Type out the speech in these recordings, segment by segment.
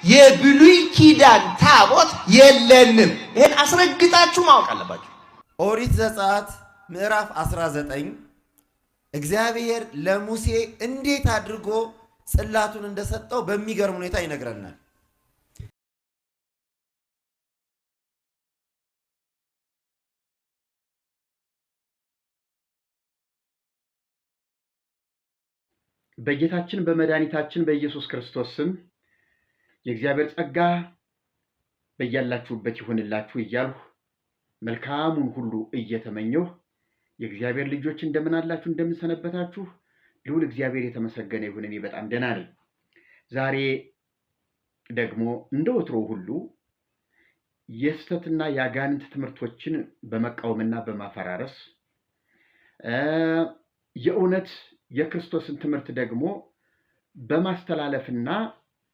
የብሉይ ኪዳን ታቦት የለንም። ይሄን አስረግጣችሁ ማወቅ አለባችሁ። ኦሪት ዘጸአት ምዕራፍ 19 እግዚአብሔር ለሙሴ እንዴት አድርጎ ጽላቱን እንደሰጠው በሚገርም ሁኔታ ይነግረናል። በጌታችን በመድኃኒታችን በኢየሱስ ክርስቶስ ስም የእግዚአብሔር ጸጋ በያላችሁበት ይሁንላችሁ እያልሁ መልካሙን ሁሉ እየተመኘሁ የእግዚአብሔር ልጆች እንደምን አላችሁ? እንደምን ሰነበታችሁ? ልዑል እግዚአብሔር የተመሰገነ ይሁን። እኔ በጣም ደህና ነኝ። ዛሬ ደግሞ እንደ ወትሮ ሁሉ የስተትና የአጋንንት ትምህርቶችን በመቃወምና በማፈራረስ የእውነት የክርስቶስን ትምህርት ደግሞ በማስተላለፍና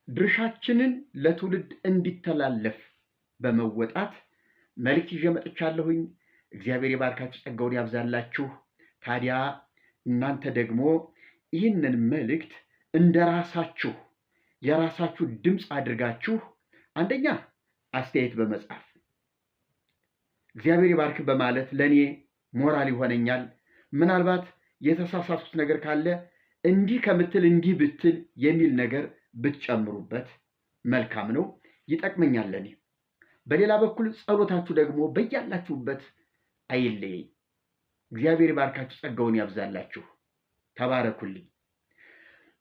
ድርሻችንን ለትውልድ እንዲተላለፍ በመወጣት መልእክት ይዤ መጥቻለሁኝ። እግዚአብሔር ይባርካችሁ፣ ጸጋውን ያብዛላችሁ። ታዲያ እናንተ ደግሞ ይህንን መልእክት እንደራሳችሁ የራሳችሁ ድምፅ አድርጋችሁ አንደኛ አስተያየት በመጻፍ እግዚአብሔር ይባርክ በማለት ለኔ ሞራል ይሆነኛል። ምናልባት የተሳሳቱት ነገር ካለ እንዲህ ከምትል እንዲህ ብትል የሚል ነገር ብትጨምሩበት መልካም ነው፣ ይጠቅመኛል ለኔ። በሌላ በኩል ጸሎታችሁ ደግሞ በያላችሁበት አይለየኝ። እግዚአብሔር ይባርካችሁ፣ ጸጋውን ያብዛላችሁ። ተባረኩልኝ።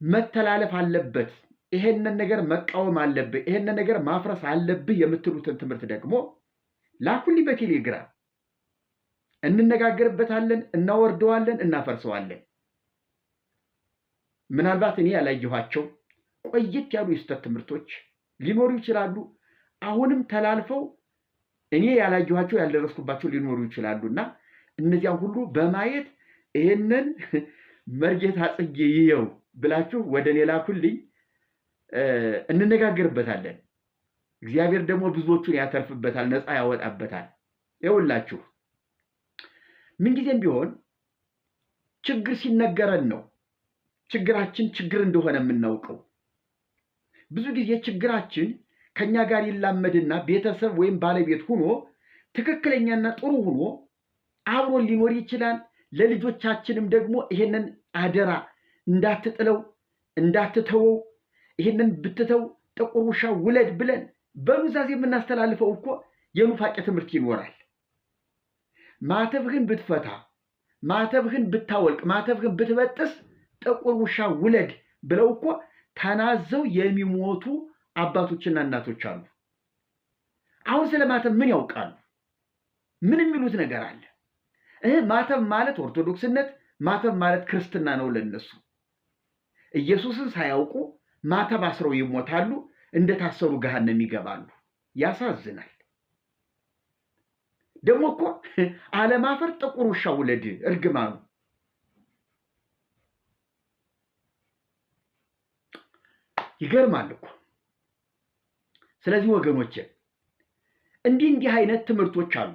መተላለፍ አለበት፣ ይሄንን ነገር መቃወም አለብህ፣ ይሄንን ነገር ማፍረስ አለብህ የምትሉትን ትምህርት ደግሞ ላኩልኝ በቴሌግራም። እንነጋገርበታለን፣ እናወርደዋለን፣ እናፈርሰዋለን። ምናልባት እኔ ያላየኋቸው ቆየት ያሉ የስተት ትምህርቶች ሊኖሩ ይችላሉ። አሁንም ተላልፈው እኔ ያላየኋቸው ያልደረስኩባቸው ሊኖሩ ይችላሉና እነዚያን ሁሉ በማየት ይሄንን መርጌታ ጽጌ ይየው ብላችሁ ወደ እኔ ላኩልኝ፣ እንነጋገርበታለን። እግዚአብሔር ደግሞ ብዙዎቹን ያተርፍበታል፣ ነፃ ያወጣበታል። ይኸውላችሁ ምንጊዜም ቢሆን ችግር ሲነገረን ነው ችግራችን ችግር እንደሆነ የምናውቀው። ብዙ ጊዜ ችግራችን ከኛ ጋር ይላመድና ቤተሰብ ወይም ባለቤት ሆኖ ትክክለኛና ጥሩ ሆኖ አብሮን ሊኖር ይችላል። ለልጆቻችንም ደግሞ ይሄንን አደራ እንዳትጥለው እንዳትተወው፣ ይሄንን ብትተው ጥቁር ውሻ ውለድ ብለን በኑዛዜ የምናስተላልፈው እኮ የኑፋቄ ትምህርት ይኖራል። ማተብህን ብትፈታ፣ ማተብህን ብታወልቅ፣ ማተብህን ብትበጥስ ጥቁር ውሻ ውለድ ብለው እኮ ተናዘው የሚሞቱ አባቶችና እናቶች አሉ። አሁን ስለ ማተብ ምን ያውቃሉ? ምን የሚሉት ነገር አለ? ማተብ ማለት ኦርቶዶክስነት፣ ማተብ ማለት ክርስትና ነው ለነሱ። ኢየሱስን ሳያውቁ ማተብ አስረው ይሞታሉ፣ እንደታሰሩ ገሃነም ይገባሉ። ያሳዝናል። ደግሞ እኮ አለማፈር ጥቁር ውሻ ውለድ እርግማኑ። ይገርማል እኮ። ስለዚህ ወገኖቼ እንዲህ አይነት ትምህርቶች አሉ።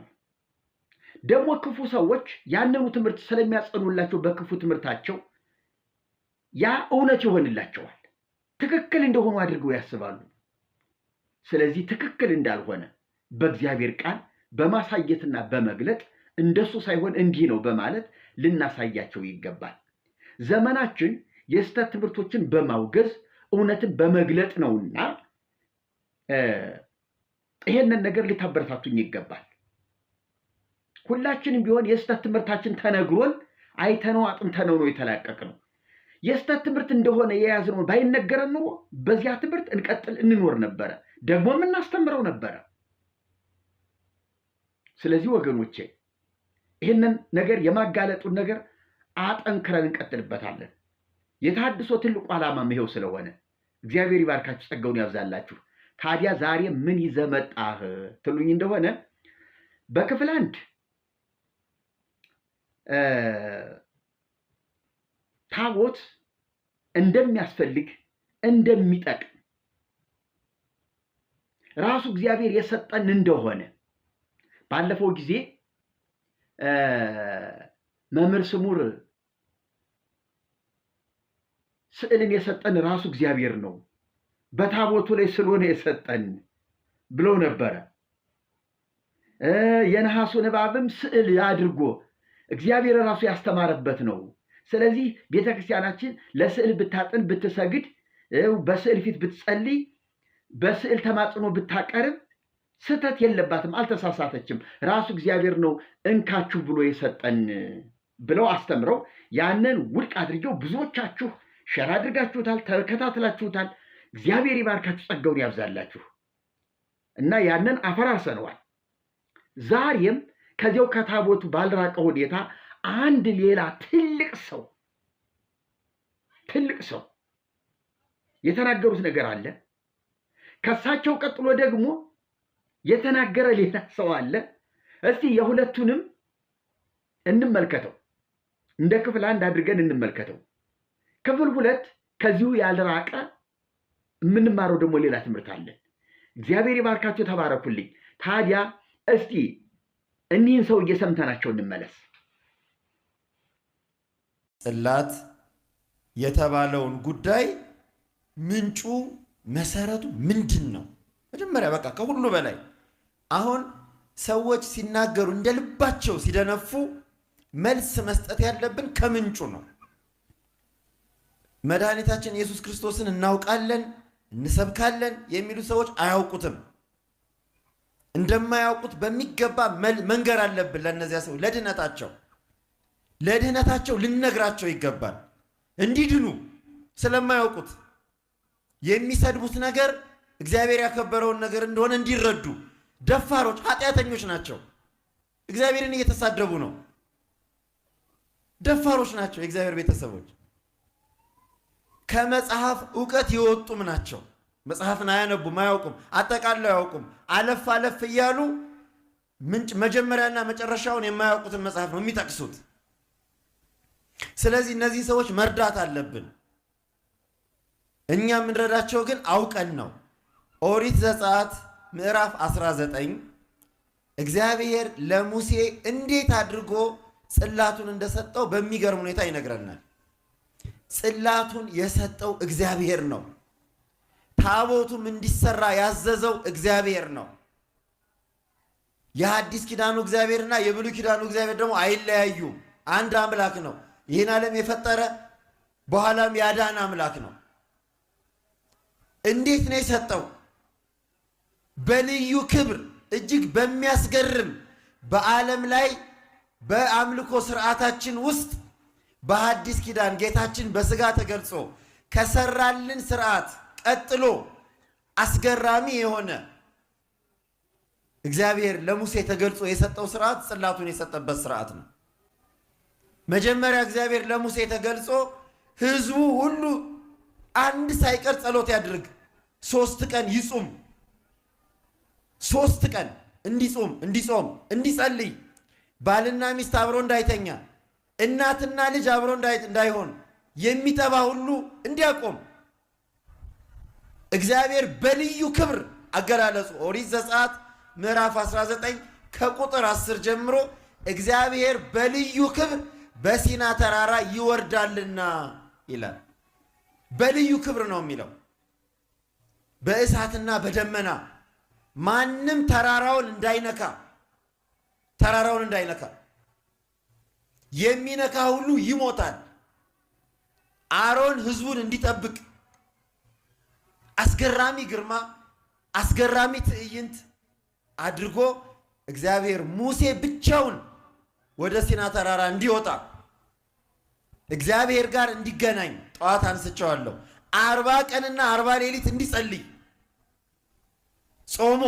ደግሞ ክፉ ሰዎች ያንኑ ትምህርት ስለሚያጸኑላቸው በክፉ ትምህርታቸው ያ እውነት ይሆንላቸዋል። ትክክል እንደሆኑ አድርገው ያስባሉ። ስለዚህ ትክክል እንዳልሆነ በእግዚአብሔር ቃል በማሳየትና በመግለጥ እንደሱ ሳይሆን እንዲህ ነው በማለት ልናሳያቸው ይገባል። ዘመናችን የስተት ትምህርቶችን በማውገዝ እውነትን በመግለጥ ነውና ይሄንን ነገር ልታበረታቱኝ ይገባል። ሁላችንም ቢሆን የስተት ትምህርታችን ተነግሮን አይተነው አጥንተነው ነው የተላቀቅነው። የስተት ትምህርት እንደሆነ የያዝነው ባይነገረን ኑሮ በዚያ ትምህርት እንቀጥል እንኖር ነበረ፣ ደግሞ እናስተምረው ነበረ። ስለዚህ ወገኖቼ ይህንን ነገር የማጋለጡን ነገር አጠንክረን እንቀጥልበታለን። የተሐድሶ ትልቁ ዓላማም ይሄው ስለሆነ እግዚአብሔር ይባርካችሁ፣ ጸጋውን ያብዛላችሁ። ታዲያ ዛሬ ምን ይዘህ መጣህ ትሉኝ እንደሆነ በክፍል 1 ታቦት እንደሚያስፈልግ እንደሚጠቅም ራሱ እግዚአብሔር የሰጠን እንደሆነ ባለፈው ጊዜ መምህር ስሙር ስዕልን የሰጠን ራሱ እግዚአብሔር ነው በታቦቱ ላይ ስለሆነ የሰጠን ብለው ነበረ። የነሐሱን እባብም ስዕል አድርጎ እግዚአብሔር ራሱ ያስተማረበት ነው። ስለዚህ ቤተክርስቲያናችን ለስዕል ብታጥን ብትሰግድ፣ በስዕል ፊት ብትጸልይ፣ በስዕል ተማጽኖ ብታቀርብ ስህተት የለባትም፣ አልተሳሳተችም። ራሱ እግዚአብሔር ነው እንካችሁ ብሎ የሰጠን ብለው አስተምረው ያንን ውድቅ አድርገው ብዙዎቻችሁ ሸር አድርጋችሁታል፣ ተከታትላችሁታል። እግዚአብሔር ይባርካችሁ፣ ጸጋውን ያብዛላችሁ እና ያንን አፈራርሰነዋል። ዛሬም ከዚያው ከታቦቱ ባልራቀ ሁኔታ አንድ ሌላ ትልቅ ሰው የተናገሩት ነገር አለ። ከሳቸው ቀጥሎ ደግሞ የተናገረ ሌላ ሰው አለ። እስቲ የሁለቱንም እንመልከተው፣ እንደ ክፍል አንድ አድርገን እንመልከተው። ክፍል ሁለት ከዚሁ ያልራቀ የምንማረው ደግሞ ሌላ ትምህርት አለ። እግዚአብሔር ይባርካቸው፣ ተባረኩልኝ። ታዲያ እስቲ እኒህን ሰውዬ ሰምተናቸው እንመለስ። ጽላት የተባለውን ጉዳይ ምንጩ መሰረቱ ምንድን ነው? መጀመሪያ በቃ ከሁሉ በላይ አሁን ሰዎች ሲናገሩ እንደ ልባቸው ሲደነፉ መልስ መስጠት ያለብን ከምንጩ ነው። መድኃኒታችን ኢየሱስ ክርስቶስን እናውቃለን፣ እንሰብካለን የሚሉ ሰዎች አያውቁትም። እንደማያውቁት በሚገባ መንገር አለብን። ለእነዚያ ሰዎች ለድህነታቸው ልነግራቸው ይገባል። እንዲድኑ ስለማያውቁት የሚሰድቡት ነገር እግዚአብሔር ያከበረውን ነገር እንደሆነ እንዲረዱ። ደፋሮች፣ ኃጢአተኞች ናቸው። እግዚአብሔርን እየተሳደቡ ነው። ደፋሮች ናቸው። የእግዚአብሔር ቤተሰቦች ከመጽሐፍ ዕውቀት የወጡም ናቸው። መጽሐፍን አያነቡም፣ አያውቁም፣ አጠቃለው አያውቁም። አለፍ አለፍ እያሉ ምንጭ መጀመሪያና መጨረሻውን የማያውቁትን መጽሐፍ ነው የሚጠቅሱት። ስለዚህ እነዚህ ሰዎች መርዳት አለብን። እኛ የምንረዳቸው ግን አውቀን ነው። ኦሪት ዘጸአት ምዕራፍ 19 እግዚአብሔር ለሙሴ እንዴት አድርጎ ጽላቱን እንደሰጠው በሚገርም ሁኔታ ይነግረናል። ጽላቱን የሰጠው እግዚአብሔር ነው። ታቦቱም እንዲሰራ ያዘዘው እግዚአብሔር ነው። የሐዲስ ኪዳኑ እግዚአብሔርና የብሉይ ኪዳኑ እግዚአብሔር ደግሞ አይለያዩም። አንድ አምላክ ነው። ይህን ዓለም የፈጠረ በኋላም ያዳን አምላክ ነው። እንዴት ነው የሰጠው? በልዩ ክብር፣ እጅግ በሚያስገርም በዓለም ላይ በአምልኮ ስርዓታችን ውስጥ በሐዲስ ኪዳን ጌታችን በሥጋ ተገልጾ ከሰራልን ስርዓት ቀጥሎ አስገራሚ የሆነ እግዚአብሔር ለሙሴ ተገልጾ የሰጠው ስርዓት ጽላቱን የሰጠበት ስርዓት ነው። መጀመሪያ እግዚአብሔር ለሙሴ ተገልጾ ሕዝቡ ሁሉ አንድ ሳይቀር ጸሎት ያድርግ፣ 3 ቀን ይጹም፣ 3 ቀን እንዲጾም፣ እንዲጸልይ፣ ባልና ሚስት አብሮ እንዳይተኛ፣ እናትና ልጅ አብሮ እንዳይሆን፣ የሚጠባ ሁሉ እንዲያቆም እግዚአብሔር በልዩ ክብር አገላለጹ ኦሪት ዘጸአት ምዕራፍ 19 ከቁጥር 10 ጀምሮ እግዚአብሔር በልዩ ክብር በሲና ተራራ ይወርዳልና ይላል። በልዩ ክብር ነው የሚለው። በእሳትና በደመና ማንም ተራራውን እንዳይነካ የሚነካ ሁሉ ይሞታል። አሮን ሕዝቡን እንዲጠብቅ አስገራሚ ግርማ፣ አስገራሚ ትዕይንት አድርጎ እግዚአብሔር ሙሴ ብቻውን ወደ ሲና ተራራ እንዲወጣ እግዚአብሔር ጋር እንዲገናኝ ጠዋት አንስቼዋለሁ። 40 ቀንና 40 ሌሊት እንዲጸልይ ጾሞ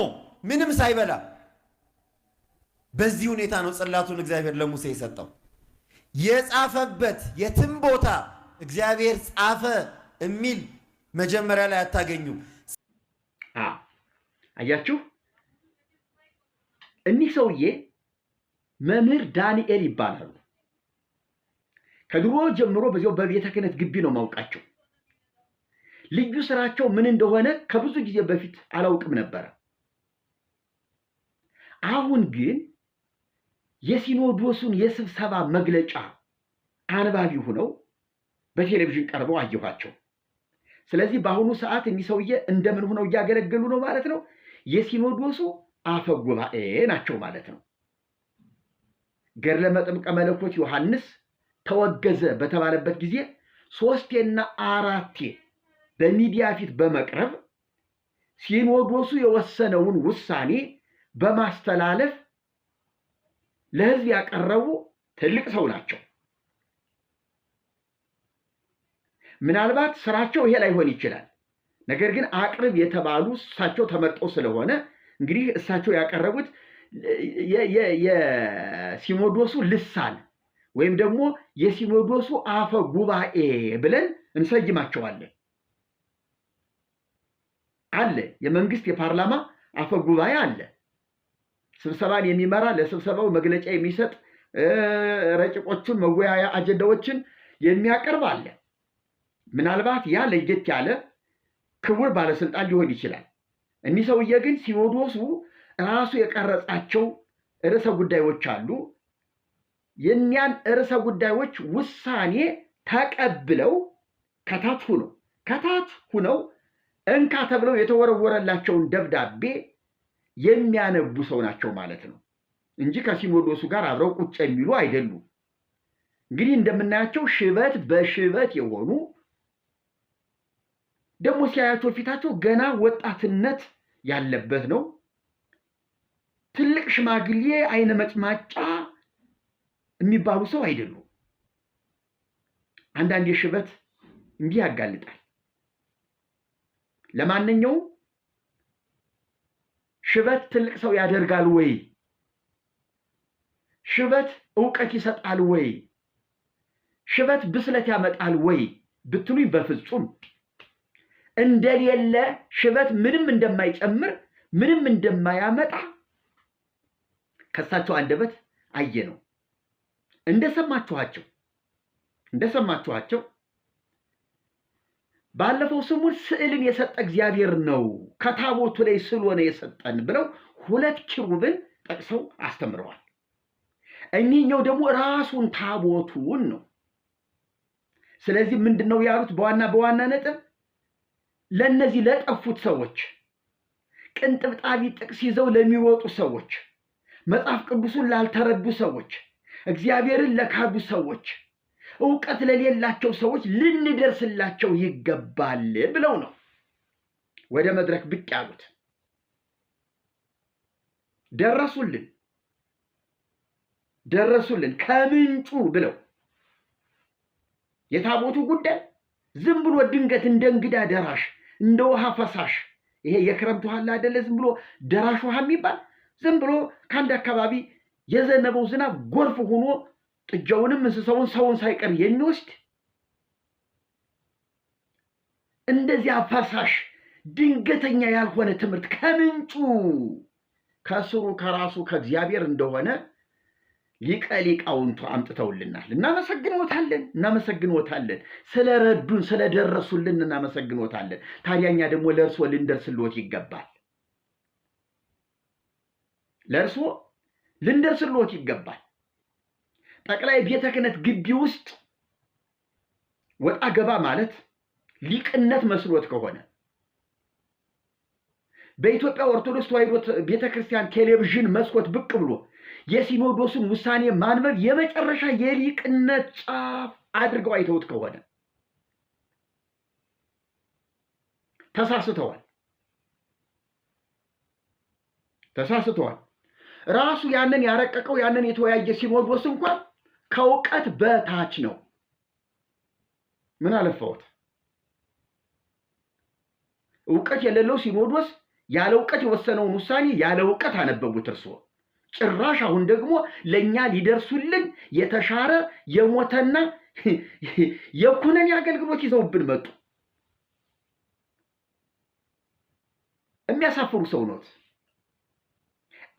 ምንም ሳይበላ በዚህ ሁኔታ ነው ጽላቱን እግዚአብሔር ለሙሴ የሰጠው። የጻፈበት የትም ቦታ እግዚአብሔር ጻፈ የሚል መጀመሪያ ላይ አታገኙም። አያችሁ፣ እኒህ ሰውዬ መምህር ዳንኤል ይባላሉ። ከድሮ ጀምሮ በዚያው በቤተ ክህነት ግቢ ነው ማውቃቸው። ልዩ ስራቸው ምን እንደሆነ ከብዙ ጊዜ በፊት አላውቅም ነበረ። አሁን ግን የሲኖዶሱን የስብሰባ መግለጫ አንባቢ ሆነው በቴሌቪዥን ቀርበው አየኋቸው። ስለዚህ በአሁኑ ሰዓት እኒህ ሰውዬ እንደምን ሆነው እያገለገሉ ነው ማለት ነው? የሲኖዶሱ አፈ ጉባኤ ናቸው ማለት ነው። ገድለ መጥምቀ መለኮት ዮሐንስ ተወገዘ በተባለበት ጊዜ 3ና 4 በሚዲያ ፊት በመቅረብ ሲኖዶሱ የወሰነውን ውሳኔ በማስተላለፍ ለሕዝብ ያቀረቡ ትልቅ ሰው ናቸው። ምናልባት ስራቸው ይሄ ላይሆን ይችላል። ነገር ግን አቅርብ የተባሉ እሳቸው ተመርጠው ስለሆነ እንግዲህ እሳቸው ያቀረቡት የሲኖዶሱ ልሳን ወይም ደግሞ የሲኖዶሱ አፈ ጉባኤ ብለን እንሰይማቸዋለን። አለ የመንግስት የፓርላማ አፈ ጉባኤ አለ። ስብሰባን የሚመራ ለስብሰባው መግለጫ የሚሰጥ ረቂቆቹን መወያያ አጀንዳዎችን የሚያቀርብ አለ። ምናልባት ያ ለየት ያለ ክቡር ባለስልጣን ሊሆን ይችላል። እኒህ ሰውዬ ግን ሲኖዶሱ ራሱ የቀረጻቸው ርዕሰ ጉዳዮች አሉ። የኛን ርዕሰ ጉዳዮች ውሳኔ ተቀብለው ከታች ሁነው እንካ ተብለው የተወረወረላቸውን ደብዳቤ የሚያነቡ ሰው ናቸው ማለት ነው እንጂ ከሲኖዶሱ ጋር አብረው ቁጭ የሚሉ አይደሉም። እንግዲህ እንደምናያቸው ሽበት በሽበት የሆኑ ደግሞ ሲያያቸው ፊታቸው ገና ወጣትነት ያለበት ነው። ትልቅ ሽማግሌ አይነ መጭማጫ የሚባሉ ሰው አይደሉም። አንዳንድ የሽበት እንዲህ ያጋልጣል። ለማንኛውም ሽበት ትልቅ ሰው ያደርጋል ወይ? ሽበት ዕውቀት ይሰጣል ወይ? ሽበት ብስለት ያመጣል ወይ ብትሉኝ በፍጹም እንደሌለ ሽበት ምንም እንደማይጨምር ምንም እንደማያመጣ ከሳቸው አንደበት አየነው። እንደሰማችኋቸው ባለፈው ስሙን ስዕልን የሰጠ እግዚአብሔር ነው ከታቦቱ ላይ ስሎ ነው የሰጠን ብለው 2 ኪሩብን ጠቅሰው አስተምረዋል። እኚህኛው ደግሞ ራሱን ታቦቱን ነው። ስለዚህ ምንድነው ያሉት? በዋና ነጥብ ለነዚህ ለጠፉት ሰዎች፣ ቅንጥብጣቢ ጥቅስ ይዘው ለሚወጡ ሰዎች፣ መጽሐፍ ቅዱስን ላልተረዱ ሰዎች፣ እግዚአብሔርን ለካዱ ሰዎች፣ ዕውቀት ለሌላቸው ሰዎች ልንደርስላቸው ይገባል ብለው ነው ወደ መድረክ ብቅ ያሉት። ደረሱልን ከምንጩ ብለው የታቦቱ ጉዳይ ዝም ብሎ ድንገት እንደ እንግዳ ደራሽ እንደ ውሃ ፈሳሽ ይሄ የክረምት ውሃ አይደለ ዝም ብሎ ደራሽ ውሃ የሚባል ዝም ብሎ ከአንድ አካባቢ የዘነበው ዝናብ ጎርፍ ሆኖ ጥጃውንም እንስሳውን ሰውን ሳይቀር የሚወስድ እንደዚያ ፈሳሽ ድንገተኛ ያልሆነ ትምህርት ከምንጩ ከስሩ ከራሱ ከእግዚአብሔር እንደሆነ ሊቀ ሊቃውንቱ አምጥተውልናል። እናመሰግኖታለን። ስለረዱን ስለደረሱልን እናመሰግኖታለን። ታዲያኛ ደግሞ ለእርሶ ልንደርስልዎት ይገባል። ጠቅላይ ቤተ ክህነት ግቢ ውስጥ ወጣ ገባ ማለት ሊቅነት መስሎት ከሆነ በኢትዮጵያ ኦርቶዶክስ ተዋሕዶ ቤተክርስቲያን ቴሌቪዥን መስኮት ብቅ ብሎ የሲኖዶሱን ውሳኔ ማንበብ የመጨረሻ የሊቅነት ጫፍ አድርገው አይተውት ከሆነ ተሳስተዋል። ራሱ ያንን ያረቀቀው ያንን የተወያየ ሲኖዶስ እንኳን ከእውቀት በታች ነው። ምን አለፈውት? እውቀት የሌለው ሲኖዶስ ያለ እውቀት የወሰነውን ውሳኔ ያለ እውቀት አነበቡት እርስዎ። ጭራሽ አሁን ደግሞ ለኛ ሊደርሱልን የተሻረ የሞተና የኩነኔ አገልግሎት ይዘውብን መጡ። የሚያሳፍሩ ሰው ነው።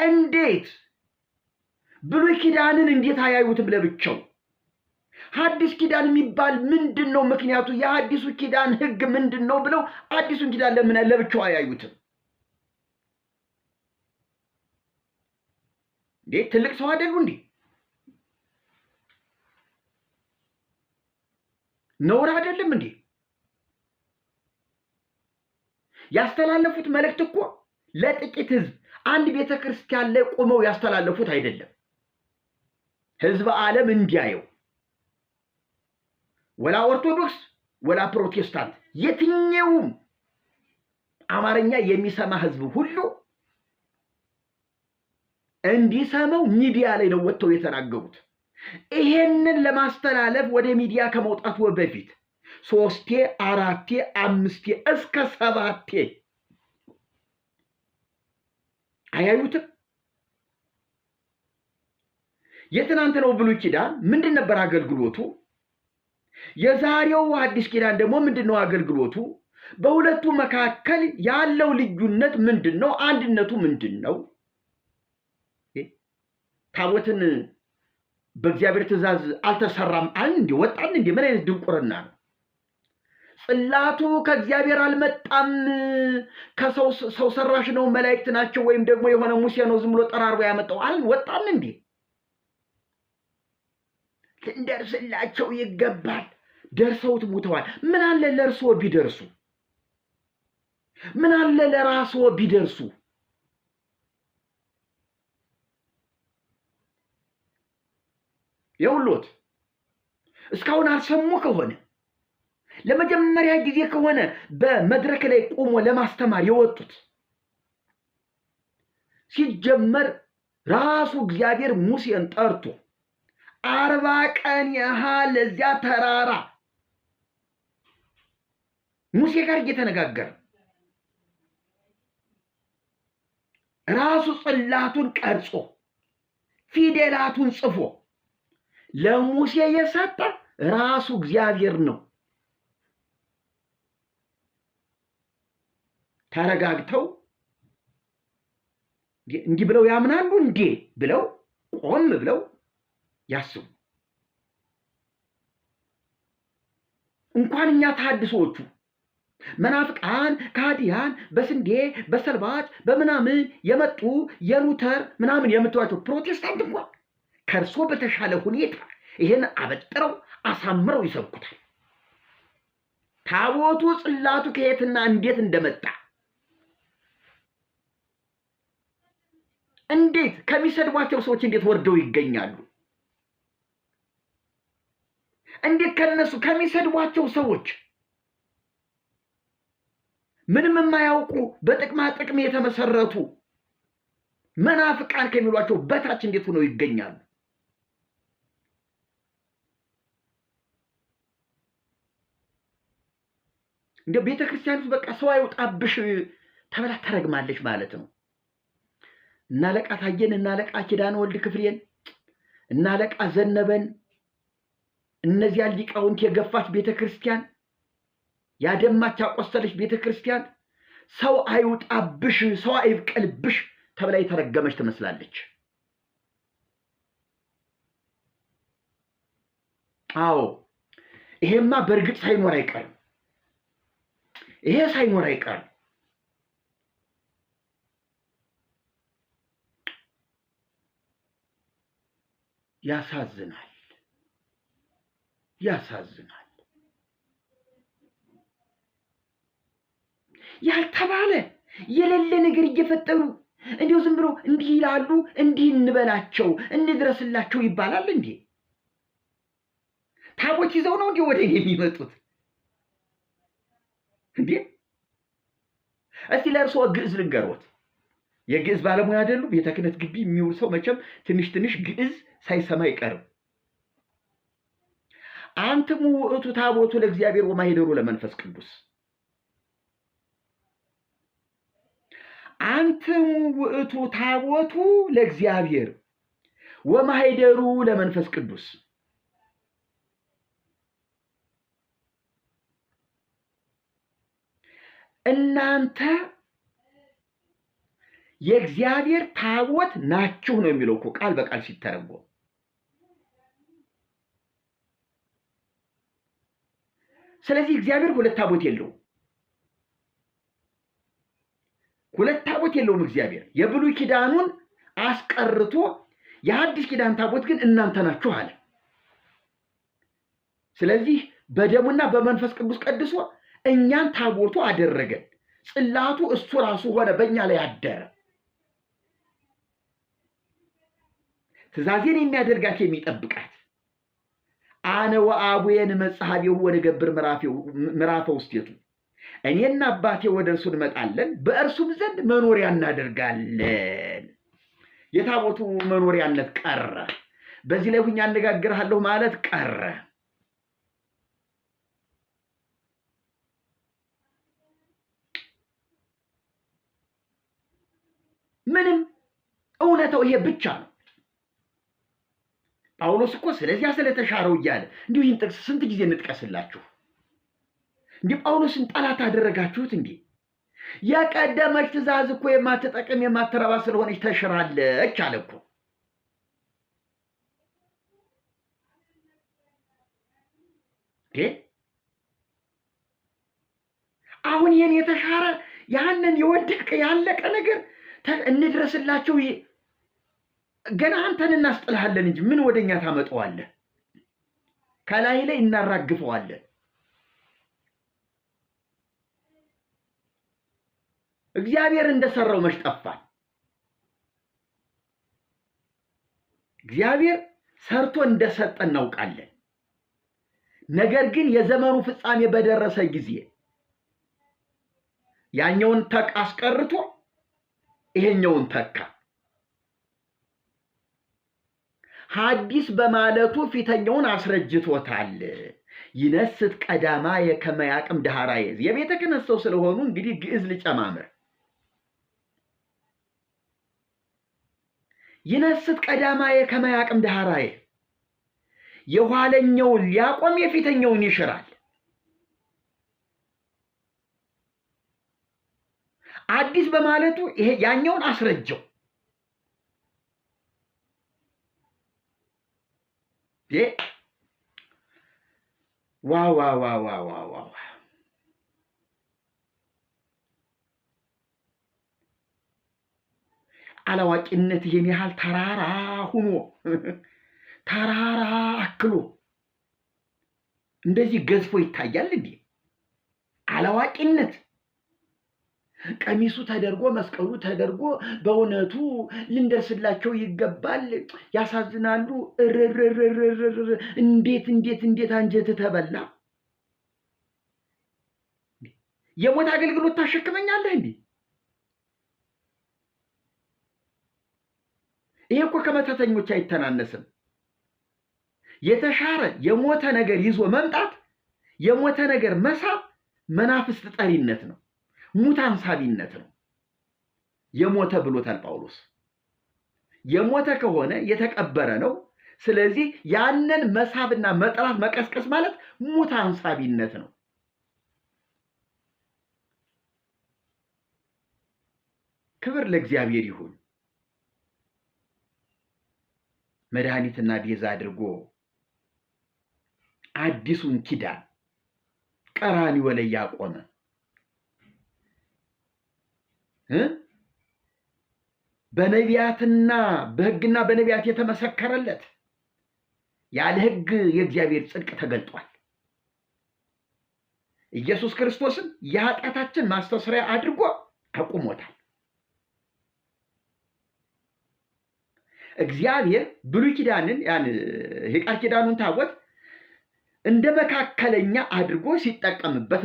እንዴት ብሉይ ኪዳንን እንዴት አያዩትም ለብቻው? ሐዲስ ኪዳን የሚባል ምንድነው? ምክንያቱ የሐዲሱ ኪዳን ሕግ ምንድነው ብለው አዲሱን ኪዳን ለምን ለብቻው አያዩትም? እንዴ ትልቅ ሰው አይደሉ እንዴ? ነውር አይደለም እንዴ? ያስተላለፉት መልእክት እኮ ለጥቂት ህዝብ አንድ ቤተክርስቲያን ላይ ቆመው ያስተላለፉት አይደለም። ህዝብ ዓለም እንዲያየው ወላ ኦርቶዶክስ ወላ ፕሮቴስታንት የትኛውም አማርኛ የሚሰማ ህዝብ ሁሉ እንዲሰማው ሚዲያ ላይ ነው ወጥተው የተናገሩት። ይሄንን ለማስተላለፍ ወደ ሚዲያ ከመውጣቱ በፊት 3 4 5 እስከ 7 አያዩትም? የትናንትናው ብሉይ ኪዳን ምንድን ነበር አገልግሎቱ? የዛሬው አዲስ ኪዳን ደግሞ ምንድነው አገልግሎቱ? በሁለቱ መካከል ያለው ልዩነት ምንድነው? አንድነቱ ምንድነው? ታቦትን በእግዚአብሔር ትእዛዝ አልተሰራም አልን እንዴ? ወጣን እንዴ? ምን አይነት ድንቁርና ነው? ጽላቱ ከእግዚአብሔር አልመጣም፣ ከሰው ሰራሽ ነው፣ መላእክት ናቸው፣ ወይም ደግሞ የሆነ ሙሴ ነው ዝም ብሎ ጠራርቦ ያመጣው አልን? ወጣን እንዴ? ልንደርስላቸው ይገባል። ደርሰውት ሙተዋል። ምን አለ ለእርስዎ ቢደርሱ? ምን አለ ለራስዎ ቢደርሱ? የውሎት እስካሁን አልሰሙ ከሆነ ለመጀመሪያ ጊዜ ከሆነ በመድረክ ላይ ቆሞ ለማስተማር የወጡት ሲጀመር ራሱ እግዚአብሔር ሙሴን ጠርቶ 40 ቀን ያህል እዚያ ተራራ ሙሴ ጋር እየተነጋገረ ራሱ ጽላቱን ቀርጾ ፊደላቱን ጽፎ ለሙሴ የሰጠ ራሱ እግዚአብሔር ነው። ተረጋግተው እንዲህ ብለው ያምናሉ እንዴ ብለው ቆም ብለው ያስቡ። እንኳን እኛ ተሐድሶቹ መናፍቃን ካዲያን በስንዴ በሰልባጭ በምናምን የመጡ የሉተር ምናምን የምትዋቸው ፕሮቴስታንት እንኳን ከርሶ በተሻለ ሁኔታ ይሄን አበጥረው አሳምረው ይሰብኩታል። ታቦቱ ጽላቱ ከየትና እንዴት እንደመጣ እንዴት ከሚሰድቧቸው ሰዎች እንዴት ወርደው ይገኛሉ? እንዴት ከነሱ ከሚሰድቧቸው ሰዎች ምንም የማያውቁ በጥቅማ ጥቅም የተመሰረቱ መናፍቃን ከሚሏቸው በታች እንዴት ሆነው ይገኛሉ? እንደ ቤተክርስቲያን ውስጥ በቃ ሰው አይውጣብሽ ተብላ ተረግማለች ማለት ነው። እና አለቃ ታየን እና አለቃ ኪዳነ ወልድ ክፍሌን እና አለቃ ዘነበን እነዚያ ሊቃውንት የገፋች ቤተክርስቲያን ያደማች ያቆሰለች ቤተክርስቲያን ሰው አይውጣብሽ ሰው አይብቀልብሽ ተብላ የተረገመች ትመስላለች። አዎ ይሄማ በእርግጥ ሳይኖር አይቀርም። ይሄ ሳይኖር አይቀርም። ያሳዝናል፣ ያሳዝናል። ያልተባለ የሌለ ነገር እየፈጠሩ እንዲሁ ዝም ብሎ እንዲህ ይላሉ። እንዲህ እንበላቸው እንድረስላቸው ይባላል እንዴ? ታቦት ይዘው ነው እንዴ ወደ የሚመጡት እንዴ? እስቲ ለእርስዎ ግዕዝ ልንገሮት። የግዕዝ ባለሙያ አይደሉ? ቤተ ክህነት ግቢ የሚውል ሰው መቼም ትንሽ ትንሽ ግዕዝ ሳይሰማ አይቀርም። አንትሙ ውእቱ ታቦቱ ለእግዚአብሔር ወማኅደሩ ለመንፈስ ቅዱስ። አንትሙ ውእቱ ታቦቱ ለእግዚአብሔር ወማኅደሩ ለመንፈስ ቅዱስ። እናንተ የእግዚአብሔር ታቦት ናችሁ ነው የሚለው እኮ ቃል በቃል ሲተረጎም። ስለዚህ እግዚአብሔር ሁለት ታቦት የለውም። ሁለት ታቦት የለውም እግዚአብሔር። የብሉይ ኪዳኑን አስቀርቶ የሐዲስ ኪዳን ታቦት ግን እናንተ ናችሁ አለ። ስለዚህ በደሙና በመንፈስ ቅዱስ ቀድሶ እኛን ታቦቱ አደረገን። ጽላቱ እሱ ራሱ ሆነ፣ በእኛ ላይ አደረ። ትእዛዜን የሚያደርጋት የሚጠብቃት አነ ወአቡየ ንመጽሐቤሁ ወንገብር ምዕራፈ ውስቴቱ፣ እኔና አባቴ ወደ እርሱ እንመጣለን፣ በእርሱም ዘንድ መኖሪያ እናደርጋለን። የታቦቱ መኖሪያነት ቀረ። በዚህ ላይ ሁኜ አነጋግርሃለሁ ማለት ቀረ። ምንም እውነታው ይሄ ብቻ ነው። ጳውሎስ እኮ ስለዚያ ስለተሻረው እያለ እንዲሁ ይህን ጥቅስ ስንት ጊዜ እንጥቀስላችሁ? እንዲህ ጳውሎስን ጠላት አደረጋችሁት እንዴ? የቀደመች ትእዛዝ እኮ የማትጠቅም የማትረባ ስለሆነች ተሽራለች አለ እኮ። አሁን ይህን የተሻረ ያንን የወደቀ ያለቀ ነገር እንድረስላቸው ገና አንተን እናስጥልሃለን እንጂ ምን ወደኛ ታመጣዋለህ? ከላይ ላይ እናራግፈዋለን። እግዚአብሔር እንደሰራው መች ጠፋን? እግዚአብሔር ሰርቶ እንደሰጠ እናውቃለን። ነገር ግን የዘመኑ ፍጻሜ በደረሰ ጊዜ ያኛውን ተቅ አስቀርቶ ይሄኛውን ተካ። ሐዲስ በማለቱ ፊተኛውን አስረጅቶታል። ይነስት ቀዳማየ ከመ ያቅም ዳህራየ። የቤተ ክህነት ሰው ስለሆኑ እንግዲህ ግዕዝ ልጨማምር። ይነስት ቀዳማየ ከመ ያቅም ዳህራየ፣ የኋለኛውን ሊያቆም የፊተኛውን ይሽራል። አዲስ በማለቱ ይሄ ያኛውን አስረጀው። ዋው ዋው ዋው ዋው ዋው! አላዋቂነት ይሄን ያህል ተራራ ሁኖ ተራራ አክሎ እንደዚህ ገዝፎ ይታያል እንዴ? አላዋቂነት ቀሚሱ ተደርጎ መስቀሉ ተደርጎ በእውነቱ ልንደርስላቸው ይገባል። ያሳዝናሉ። እንዴት አንጀት ተበላ። የሞት አገልግሎት ታሸክመኛለህ እንዴ? ይሄ እኮ ከመተተኞች አይተናነስም። የተሻረ የሞተ ነገር ይዞ መምጣት፣ የሞተ ነገር መሳብ መናፍስት ጠሪነት ነው፣ ሙት አንሳቢነት ነው። የሞተ ብሎታል ጳውሎስ። የሞተ ከሆነ የተቀበረ ነው። ስለዚህ ያንን መሳብና መጥራት መቀስቀስ ማለት ሙት አንሳቢነት ነው። ክብር ለእግዚአብሔር ይሁን። መድኃኒትና ቤዛ አድርጎ አዲሱን ኪዳን ቀራንዮ ላይ ያቆመ በነቢያትና በሕግና በነቢያት የተመሰከረለት ያለ ሕግ የእግዚአብሔር ጽድቅ ተገልጧል። ኢየሱስ ክርስቶስን የኃጢአታችን ማስተስሪያ አድርጎ አቁሞታል። እግዚአብሔር ብሉይ ኪዳንን የቃል ኪዳኑን ታቦት እንደ መካከለኛ አድርጎ ሲጠቀምበት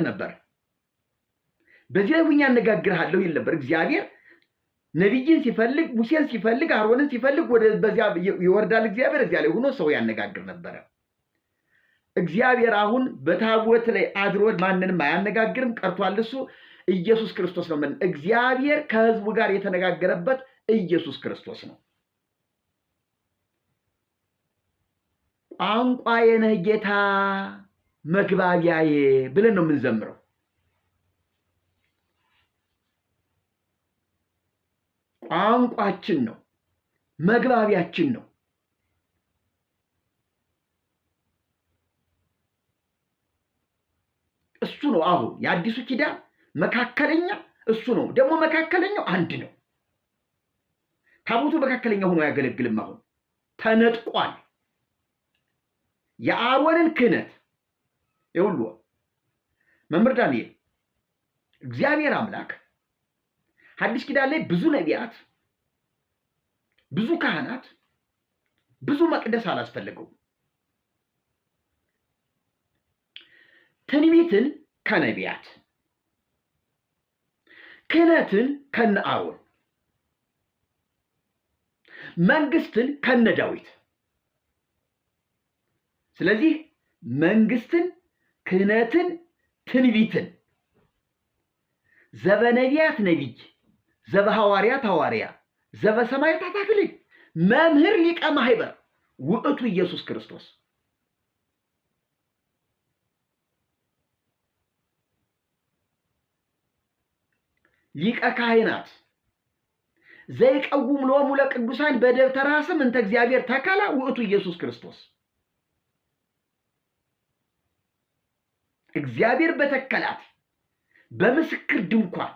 ነበረ። በዚህ ላይ ሁኛ አነጋግርሃለሁ ይል ነበር እግዚአብሔር። ነቢይን ሲፈልግ፣ ሙሴን ሲፈልግ፣ አሮንን ሲፈልግ በዚያ ይወርዳል እግዚአብሔር። እዚያ ላይ ሆኖ ሰው ያነጋግር ነበረ። እግዚአብሔር አሁን በታቦት ላይ አድሮ ማንንም አያነጋግርም፣ ቀርቷል። እሱ ኢየሱስ ክርስቶስ ነው። እግዚአብሔር ከሕዝቡ ጋር የተነጋገረበት ኢየሱስ ክርስቶስ ነው። ቋንቋዬ ነህ ጌታ መግባቢያዬ ብለን ነው የምንዘምረው። ቋንቋችን ነው፣ መግባቢያችን ነው። እሱ ነው አሁን የአዲሱ ኪዳን መካከለኛ እሱ ነው። ደግሞ መካከለኛው አንድ ነው። ታቦቱ መካከለኛ ሆኖ አያገለግልም። አሁን ተነጥቋል። የአሮንን ክህነት ይውሉ መምህር ዳንኤል እግዚአብሔር አምላክ ሐዲስ ኪዳን ላይ ብዙ ነቢያት፣ ብዙ ካህናት፣ ብዙ መቅደስ አላስፈልገው። ትንቢትን ከነቢያት፣ ክህነትን ከነ አሮን፣ መንግስትን ከነ ዳዊት። ስለዚህ መንግስትን፣ ክህነትን፣ ትንቢትን ዘበነቢያት ነቢይ፣ ዘበሐዋርያት ሐዋርያ፣ ዘበሰማዕታት አክሊል መምህር ሊቀ ማህበር ውእቱ ኢየሱስ ክርስቶስ። ሊቀ ካህናት ዘይቀውም ሎሙ ለቅዱሳን በደብተራ ስም እንተ እግዚአብሔር ተከላ ውእቱ ኢየሱስ ክርስቶስ። እግዚአብሔር በተከላት በምስክር ድንኳን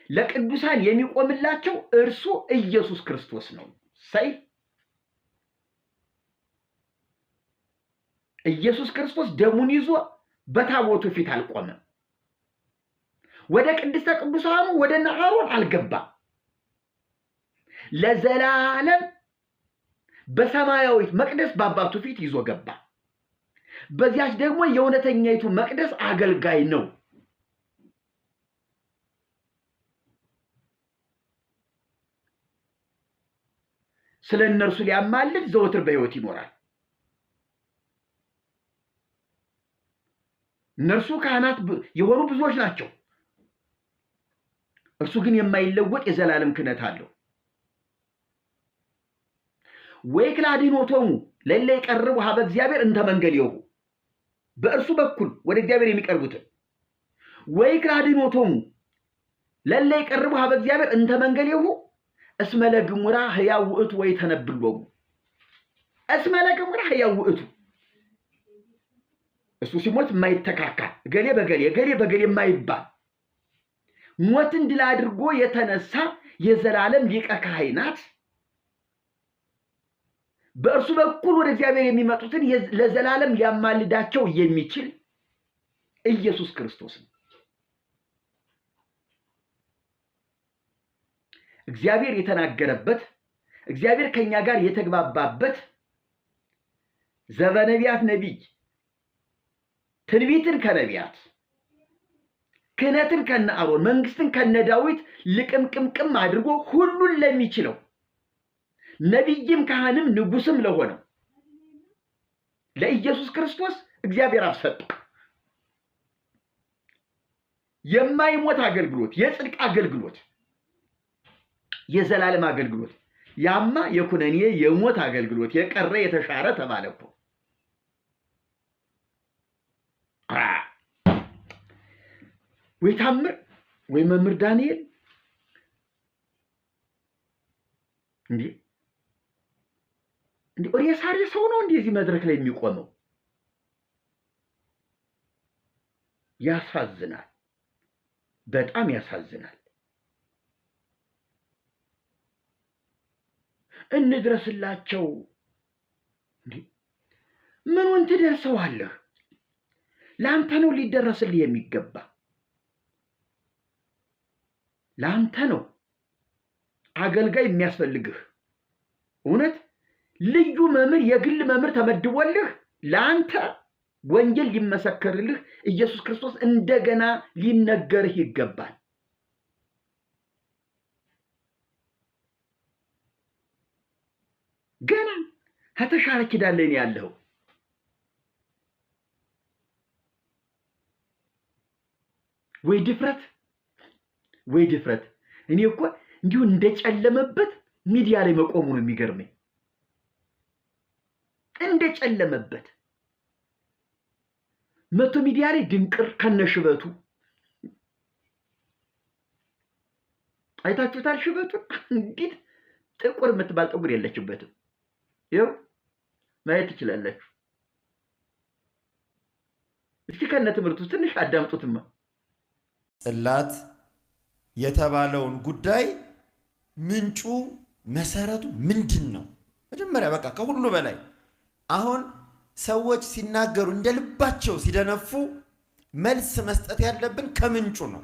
ለቅዱሳን የሚቆምላቸው እርሱ ኢየሱስ ክርስቶስ ነው። ኢየሱስ ክርስቶስ ደሙን ይዞ በታቦቱ ፊት አልቆመም። ወደ ቅድስተ ቅዱሳኑ ወደ አሮን አልገባም። ለዘላለም በሰማያዊት መቅደስ በአባቱ ፊት ይዞ ገባ። በዚያች ደግሞ የእውነተኛይቱ መቅደስ አገልጋይ ነው። ስለ እነርሱ ሊያማልድ ዘወትር በሕይወት ይኖራል። እነርሱ ካህናት የሆኑ ብዙዎች ናቸው። እርሱ ግን የማይለወጥ የዘላለም ክህነት አለው። ወይክላዲኖቶሙ ለእለ ይቀርቡ ሀበ እግዚአብሔር እንተ መንገሌሁ፣ በእርሱ በኩል ወደ እግዚአብሔር የሚቀርቡትን። ወይክላዲኖቶሙ ለእለ ይቀርቡ ሀበ እግዚአብሔር እንተ መንገሌሁ እስመ ለግሙራ ሕያው ውእቱ ወይተነብሎሙ። እስመ ለግሙራ ሕያው ውእቱ፣ እሱ ሲሞት የማይተካካ ገሌ በገሌ ገሌ በገሌ የማይባል ሞትን ድል አድርጎ የተነሳ የዘላለም ሊቀ ካህናት በእርሱ በኩል ወደ እግዚአብሔር የሚመጡትን ለዘላለም ሊያማልዳቸው የሚችል ኢየሱስ ክርስቶስ ነው። እግዚአብሔር የተናገረበት፣ እግዚአብሔር ከኛ ጋር የተግባባበት ዘበነቢያት ነቢይ፣ ትንቢትን ከነቢያት፣ ክህነትን ከነ አሮን፣ መንግስትን ከነ ዳዊት ልቅምቅምቅም አድርጎ ሁሉን ለሚችለው ነቢይም ካህንም ንጉስም ለሆነው ለኢየሱስ ክርስቶስ እግዚአብሔር አብ ሰጠ። የማይሞት አገልግሎት፣ የጽድቅ አገልግሎት፣ የዘላለም አገልግሎት። ያማ የኩነኔ የሞት አገልግሎት የቀረ የተሻረ ተባለ እኮ። ወይ ታምር ወይ መምህር ዳንኤል እንዴ! ሬሳሬ ሰው ነው እንደዚህ መድረክ ላይ የሚቆመው። ያሳዝናል፣ በጣም ያሳዝናል። እንድረስላቸው እንዴ! ምኑን ትደርሰዋለህ? ለአንተ ነው ሊደረስልህ የሚገባ፣ ለአንተ ነው አገልጋይ የሚያስፈልግህ። እውነት ልዩ መምህር፣ የግል መምህር ተመድቦልህ ለአንተ ወንጌል ሊመሰከርልህ ኢየሱስ ክርስቶስ እንደገና ሊነገርህ ይገባል። ገና ከተሻረ ኪዳን ላይ ነው ያለው። ወይ ድፍረት፣ ወይ ድፍረት! እኔ እኮ እንዲሁ እንደጨለመበት ሚዲያ ላይ መቆሙ ነው የሚገርመኝ። እንደጨለመበት መቶ ሚዲያ ላይ ድንቅር ከነሽበቱ አይታችሁታል? ሽበቱን እንዴት ጥቁር የምትባል ጠጉር የለችበትም። ይኸው ማየት ትችላላችሁ። እስኪ ከነ ትምህርቱ ትንሽ አዳምጡትማ። ጽላት የተባለውን ጉዳይ ምንጩ መሰረቱ ምንድን ነው? መጀመሪያ በቃ ከሁሉ በላይ አሁን ሰዎች ሲናገሩ እንደልባቸው ሲደነፉ መልስ መስጠት ያለብን ከምንጩ ነው።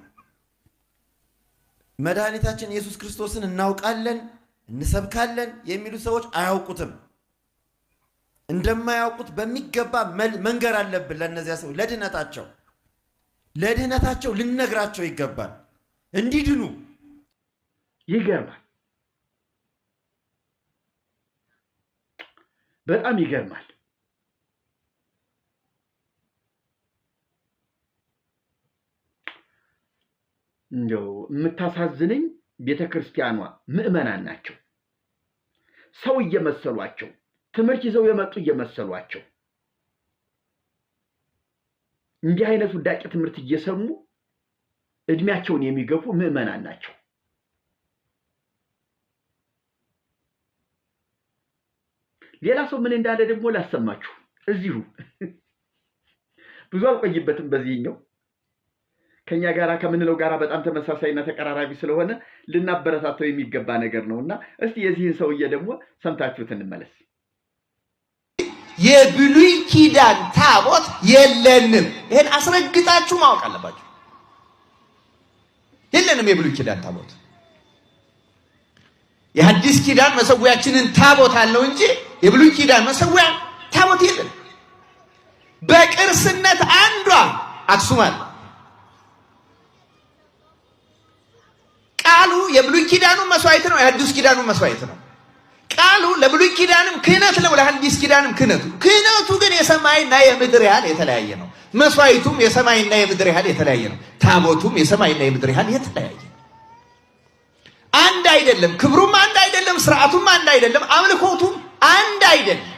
መድኃኒታችን ኢየሱስ ክርስቶስን እናውቃለን እንሰብካለን የሚሉ ሰዎች አያውቁትም። እንደማያውቁት በሚገባ መንገር አለብን። ለነዚያ ሰዎች ለድህነታቸው ልነግራቸው ይገባል እንዲድኑ። ይገርማል፣ በጣም ይገርማል። እንደው የምታሳዝነኝ ቤተክርስቲያኗ ምእመናን ናቸው። ሰው እየመሰሏቸው ትምህርት ይዘው የመጡ እየመሰሏቸው እንዲህ አይነት ውዳቂ ትምህርት እየሰሙ እድሜያቸውን የሚገፉ ምእመናን ናቸው። ሌላ ሰው ምን እንዳለ ደግሞ ላሰማችሁ። እዚሁ ብዙ አልቆይበትም። በዚህኛው ከኛ ጋራ ከምንለው ጋራ በጣም ተመሳሳይና ተቀራራቢ ስለሆነ ልናበረታተው የሚገባ ነገር ነውና እስቲ የዚህን ሰውዬ ደግሞ ሰምታችሁት እንመለስ። የብሉይ ኪዳን ታቦት የለንም። ይሄን አስረግጣችሁ ማወቅ አለባችሁ። የለንም የብሉይ ኪዳን ታቦት። የሐዲስ ኪዳን መሰዊያችንን ታቦት አለው እንጂ የብሉይ ኪዳን መሰዊያ ታቦት የለም። በቅርስነት አንዷ አክሱም አለ። ቃሉ የብሉይ ኪዳኑ መስዋዕት ነው፣ የሐዲስ ኪዳኑ መስዋዕት ነው። ቃሉ ለብሉይ ኪዳንም ክህነት ነው፣ ለሐዲስ ኪዳንም ክህነቱ ግን የሰማይና የምድር ያህል የተለያየ ነው። መስዋዕቱም የሰማይና የምድር ያህል የተለያየ ነው። ታቦቱም የሰማይና የምድር ያህል የተለያየ ነው። አንድ አይደለም። ክብሩም አንድ አይደለም። ስርዓቱም አንድ አይደለም። አምልኮቱም አንድ አይደለም።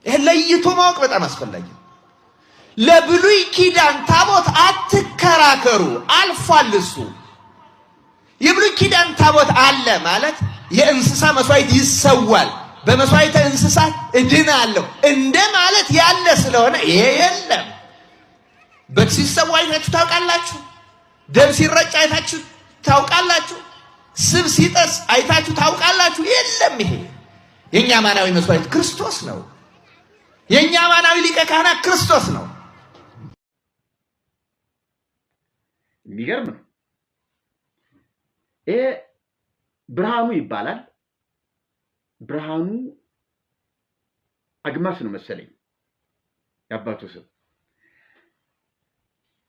ይሄን ለይቶ ማወቅ በጣም አስፈላጊ ነው። ለብሉይ ኪዳን ታቦት አትከራከሩ፣ አልፏል እሱ። የብሉይ ኪዳን ታቦት አለ ማለት የእንስሳ መስዋዕት ይሰዋል፣ በመስዋዕተ እንስሳት እድናለሁ እንደ ማለት ያለ ስለሆነ ይሄ የለም። በግ ሲሰዋ አይታችሁ ታውቃላችሁ? ደም ሲረጭ አይታችሁ ታውቃላችሁ? ስብ ሲጠስ አይታችሁ ታውቃላችሁ? የለም። ይሄ የኛ አማናዊ መስዋዕት ክርስቶስ ነው። የኛ አማናዊ ሊቀ ካህናት ክርስቶስ ነው። የሚገርም ነው። ይሄ ብርሃኑ ይባላል። ብርሃኑ አግማስ ነው መሰለኝ ያባቱ ስም።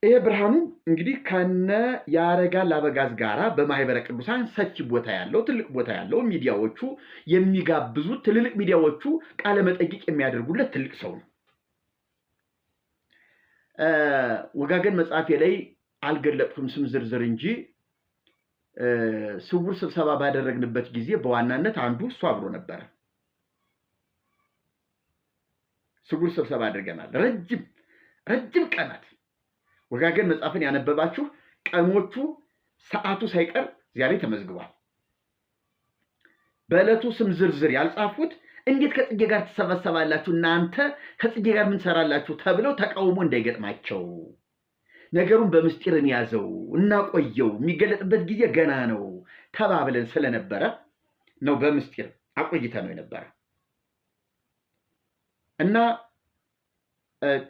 ይሄ ብርሃኑ እንግዲህ ከነ ያረጋል አበጋዝ ጋራ በማህበረ ቅዱሳን ሰፊ ቦታ ያለው ትልቅ ቦታ ያለው ሚዲያዎቹ የሚጋብዙት ትልልቅ ሚዲያዎቹ ቃለ መጠይቅ የሚያደርጉለት ትልቅ ሰው ነው። ወጋገን መጽሐፌ ላይ አልገለጥኩም ስም ዝርዝር እንጂ ስውር ስብሰባ ባደረግንበት ጊዜ በዋናነት አንዱ እሱ አብሮ ነበር። ስውር ስብሰባ አድርገናል። ረጅም ቀናት ወጋገን መጽሐፍን ያነበባችሁ ቀኖቹ ሰዓቱ ሳይቀር ዛሬ ተመዝግቧል። በዕለቱ ስም ዝርዝር ያልጻፉት እንዴት ከጽጌ ጋር ተሰበሰባላችሁ እናንተ ከጽጌ ጋር ምን ሰራላችሁ ተብለው ተቃውሞ እንዳይገጥማቸው ነገሩን በምስጢርን ያዘው እና ቆየው የሚገለጥበት ጊዜ ገና ነው ተባብለን ስለነበረ ነው በምስጢር አቆይተ ነው የነበረ እና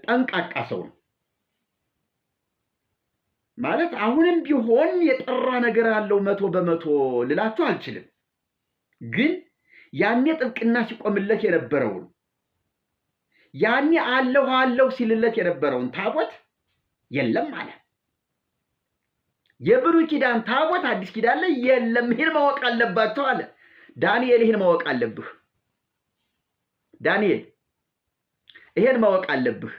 ጠንቃቃ ሰው ነው ማለት አሁንም ቢሆን የጠራ ነገር ያለው 100% ልላችሁ አልችልም። ግን ያኔ ጥብቅና ሲቆምለት የነበረውን ያኔ አለሁ ሲልለት የነበረውን ታቦት የለም ማለት የብሉይ ኪዳን ታቦት አዲስ ኪዳን ላይ የለም። ይሄን ማወቅ አለባችሁ አለ ዳንኤል። ይሄን ማወቅ አለብህ ዳንኤል፣ ይሄን ማወቅ አለብህ።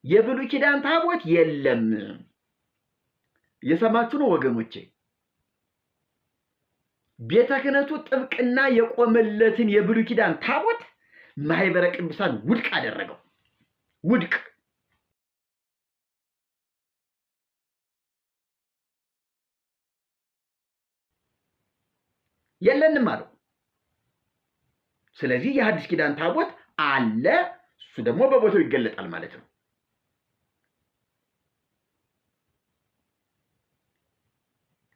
የብሉይ ኪዳን ታቦት የለም። የሰማችሁ ነው ወገኖቼ። ቤተ ክህነቱ ጥብቅና የቆመለትን የብሉይ ኪዳን ታቦት ማህበረ ቅዱሳን ውድቅ አደረገው። ውድቅ የለንም አለው። ስለዚህ የሐዲስ ኪዳን ታቦት አለ፣ እሱ ደግሞ በቦታው ይገለጣል ማለት ነው።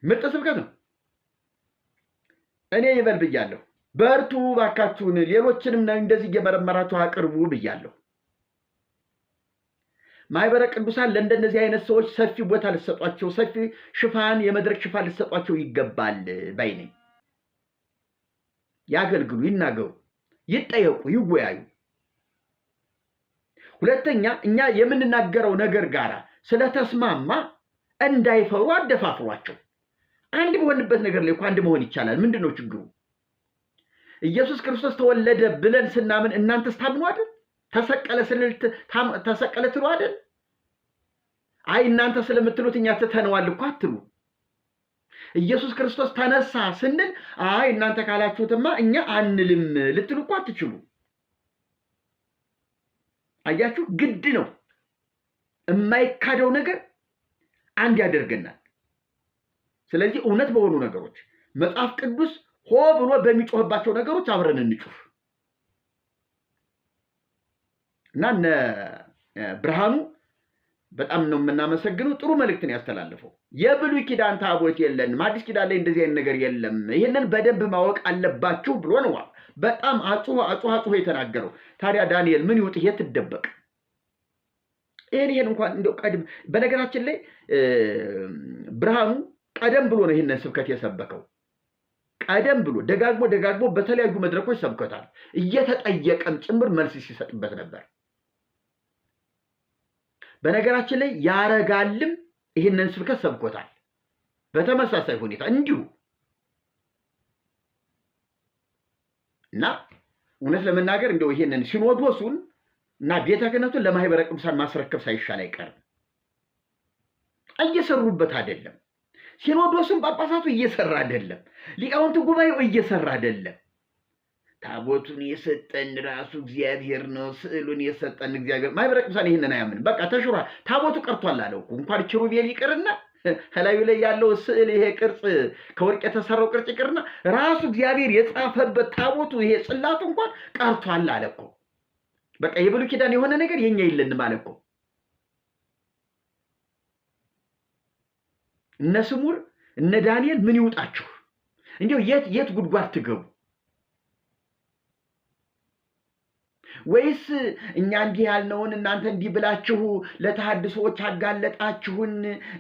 ምርጥ ስብከት ነው። እኔ ይበል ብያለሁ። በርቱ ባካችሁን፣ ሌሎችንም እንደዚህ እየመረመራችሁ አቅርቡ ብያለሁ። ማህበረ ቅዱሳን ለእንደነዚህ አይነት ሰዎች ሰፊ ቦታ ልሰጧቸው፣ ሰፊ ሽፋን፣ የመድረክ ሽፋን ልሰጧቸው ይገባል ባይ ነኝ። ያገልግሉ፣ ይናገሩ፣ ይጠየቁ፣ ይወያዩ። ሁለተኛ እኛ የምንናገረው ነገር ጋር ስለተስማማ እንዳይፈሩ አደፋፍሯቸው። አንድ በሆንበት ነገር ላይ እኮ አንድ መሆን ይቻላል። ምንድን ነው ችግሩ? ኢየሱስ ክርስቶስ ተወለደ ብለን ስናምን እናንተስ ታምኑ አይደል? ተሰቀለ ስንል ተሰቀለ ትሉ አይደል? አይ እናንተ ስለምትሉት እኛ ትተነዋል እኮ አትሉ። ኢየሱስ ክርስቶስ ተነሳ ስንል አይ እናንተ ካላችሁትማ እኛ አንልም ልትሉ እኮ አትችሉ። አያችሁ፣ ግድ ነው። የማይካደው ነገር አንድ ያደርገናል። ስለዚህ እውነት በሆኑ ነገሮች መጽሐፍ ቅዱስ ሆ ብሎ በሚጮህባቸው ነገሮች አብረን እንጩህ እና እነ ብርሃኑ በጣም ነው የምናመሰግነው። ጥሩ መልእክትን ያስተላልፈው። የብሉይ ኪዳን ታቦት የለንም፣ አዲስ ኪዳን ላይ እንደዚህ አይነት ነገር የለም፣ ይህንን በደንብ ማወቅ አለባችሁ ብሎ ነው በጣም አጩህ የተናገረው። ታዲያ ዳንኤል ምን ይውጥ? የት ትደበቅ? ይሄን እንኳን እንደው ቀድም በነገራችን ላይ ብርሃኑ ቀደም ብሎ ነው ይህንን ስብከት የሰበከው። ቀደም ብሎ ደጋግሞ በተለያዩ መድረኮች ሰብከታል። እየተጠየቀም ጭምር መልስ ሲሰጥበት ነበር። በነገራችን ላይ ያረጋልም ይህንን ስብከት ሰብኮታል በተመሳሳይ ሁኔታ እንዲሁ እና እውነት ለመናገር እንደው ይሄንን ሲኖዶሱን እና ቤተ ክህነቱን ለማህበረ ቅዱሳን ማስረከብ ሳይሻል አይቀርም። እየሰሩበት አይደለም። ሲኖዶሱን ጳጳሳቱ እየሰራ አይደለም። ሊቃውንት ጉባኤው እየሰራ አይደለም። ታቦቱን የሰጠን ራሱ እግዚአብሔር ነው። ስዕሉን የሰጠን እግዚአብሔር። ማህበረ ቅዱሳን ይሄንን አያምንም። በቃ ተሽሯል። ታቦቱ ቀርቷል አለው እኮ እንኳን ኪሩቤል ይቅርና ከላዩ ላይ ያለው ስዕል ይሄ ቅርጽ ከወርቅ የተሰራው ቅርጽ ይቅርና ራሱ እግዚአብሔር የጻፈበት ታቦቱ ይሄ ጽላቱ እንኳን ቀርቷል አለ እኮ። በቃ የብሉይ ኪዳን የሆነ ነገር የኛ የለንም አለ እኮ። እነ ስሙር እነ ዳንኤል ምን ይውጣችሁ? እንዲያው የት ጉድጓድ ትገቡ? ወይስ እኛ እንዲህ ያልነውን እናንተ እንዲህ ብላችሁ ለተሐድሶዎች አጋለጣችሁን፣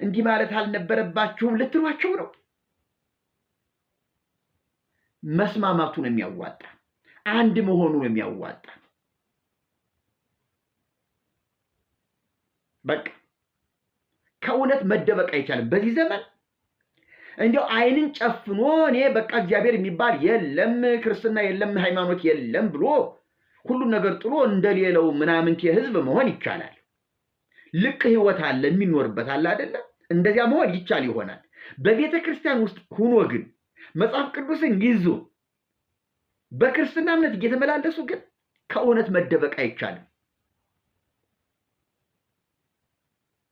እንዲህ ማለት አልነበረባችሁም ልትሏቸው ነው? መስማማቱ ነው የሚያዋጣ፣ አንድ መሆኑ ነው የሚያዋጣ። በቃ ከእውነት መደበቅ አይቻልም። በዚህ ዘመን እንዲያው ዓይንን ጨፍኖ እኔ በቃ እግዚአብሔር የሚባል የለም፣ ክርስትና የለም፣ ሃይማኖት የለም ብሎ ሁሉን ነገር ጥሎ እንደሌለው ምናምንቴ ህዝብ መሆን ይቻላል። ልቅ ህይወት አለ የሚኖርበት አለ አይደለም? እንደዚያ መሆን ይቻል ይሆናል። በቤተ ክርስቲያን ውስጥ ሆኖ ግን መጽሐፍ ቅዱስን ይዞ በክርስትና እምነት እየተመላለሱ ግን ከእውነት መደበቅ አይቻልም።